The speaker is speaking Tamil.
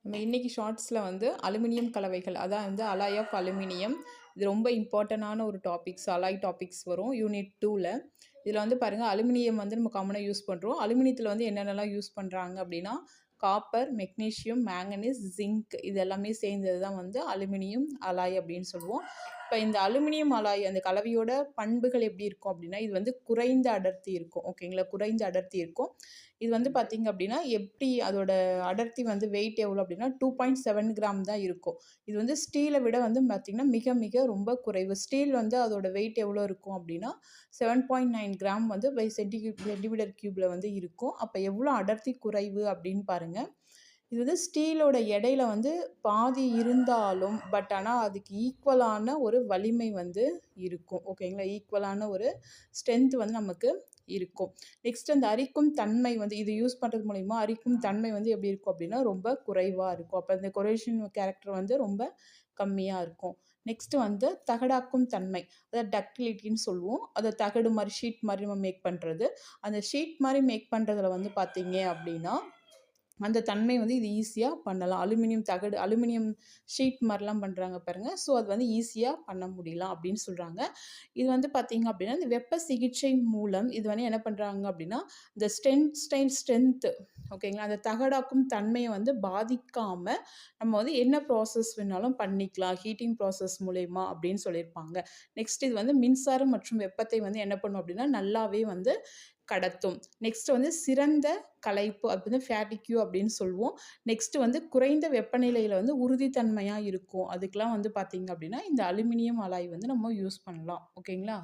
நம்ம இன்னைக்கு ஷார்ட்ஸில் வந்து அலுமினியம் கலவைகள் அதான் வந்து அலாய் ஆஃப் அலுமினியம். இது ரொம்ப இம்பார்ட்டண்டான ஒரு டாபிக்ஸ், அலாய் டாபிக்ஸ் வரும் யூனிட் 2ல். இதில் வந்து பாருங்கள், அலுமினியம் வந்து நம்ம காமனாக யூஸ் பண்ணுறோம். அலுமினியத்தில் வந்து என்னென்னலாம் யூஸ் பண்ணுறாங்க அப்படின்னா காப்பர், மெக்னீஷியம், மேங்கனீஸ், ஜிங்க் இது எல்லாமே சேர்ந்தது தான் வந்து அலுமினியம் அலாய் அப்படின்னு சொல்லுவோம். இப்போ இந்த அலுமினியம் அலாய் அந்த கலவையோட பண்புகள் எப்படி இருக்கும் அப்படின்னா, இது வந்து குறைந்த அடர்த்தி இருக்கும். ஓகேங்களா, குறைந்த அடர்த்தி இருக்கும். இது வந்து பார்த்திங்க அப்படின்னா எப்படி அதோட அடர்த்தி வந்து வெயிட் எவ்வளோ அப்படின்னா 2.7 கிராம் தான் இருக்கும். இது வந்து ஸ்டீலை விட வந்து பார்த்திங்கன்னா மிக மிக ரொம்ப குறைவு. ஸ்டீல் வந்து அதோட வெயிட் எவ்வளோ இருக்கும் அப்படின்னா 7.9 கிராம் வந்து பை சென்டிமீட்டர் கியூபில் வந்து இருக்கும். அப்போ எவ்வளோ அடர்த்தி குறைவு அப்படின்னு பாருங்கள். இது வந்து ஸ்டீலோட எடையில் வந்து பாதி இருந்தாலும் ஆனால் அதுக்கு ஈக்குவலான ஒரு வலிமை வந்து இருக்கும். ஓகேங்களா, ஈக்குவலான ஒரு ஸ்ட்ரென்த் வந்து நமக்கு இருக்கும். நெக்ஸ்ட் அந்த அரிக்கும் தன்மை வந்து இது யூஸ் பண்ணுறது மூலிமா அரிக்கும் தன்மை வந்து எப்படி இருக்கும் அப்படின்னா ரொம்ப குறைவாக இருக்கும். அப்போ இந்த கொரேஷன் கேரக்டர் வந்து ரொம்ப கம்மியாக இருக்கும். நெக்ஸ்ட் வந்து தகடாக்கும் தன்மை, அதாவது டக்டிலிட்டின்னு சொல்லுவோம். அதை தகடு மாதிரி ஷீட் மாதிரி நம்ம மேக் பண்ணுறது. அந்த ஷீட் மாதிரி மேக் பண்ணுறதுல வந்து பார்த்தீங்க அப்படின்னா அந்த தன்மை வந்து இது ஈஸியாக பண்ணலாம். அலுமினியம் ஷீட் மாதிரிலாம் பண்ணுறாங்க பாருங்கள். ஸோ அது வந்து ஈஸியாக பண்ண முடியலாம் அப்படின்னு சொல்கிறாங்க. இது வந்து பார்த்திங்க அப்படின்னா இந்த வெப்ப சிகிச்சை மூலம் இது வந்து என்ன பண்ணுறாங்க அப்படின்னா இந்த ஸ்ட்ரென்த்து ஓகேங்களா, அந்த தகடாக்கும் தன்மையை வந்து பாதிக்காமல் நம்ம வந்து என்ன ப்ராசஸ் வேணாலும் பண்ணிக்கலாம் ஹீட்டிங் ப்ராசஸ் மூலயமா அப்படின்னு சொல்லியிருப்பாங்க. நெக்ஸ்ட் இது வந்து மின்சாரம் மற்றும் வெப்பத்தை வந்து என்ன பண்ணும் அப்படின்னா நல்லாவே வந்து கடத்தும். நெக்ஸ்ட் வந்து சிறந்த கலைப்பு அது வந்து ஃபேட்டிக்யூ அப்படின்னு சொல்லுவோம். நெக்ஸ்ட் வந்து குறைந்த வெப்பநிலையில் வந்து உறுதித்தன்மையாக இருக்கும். அதுக்கெலாம் வந்து பார்த்திங்க அப்படின்னா இந்த அலுமினியம் அலாய் வந்து நம்ம யூஸ் பண்ணலாம். ஓகேங்களா.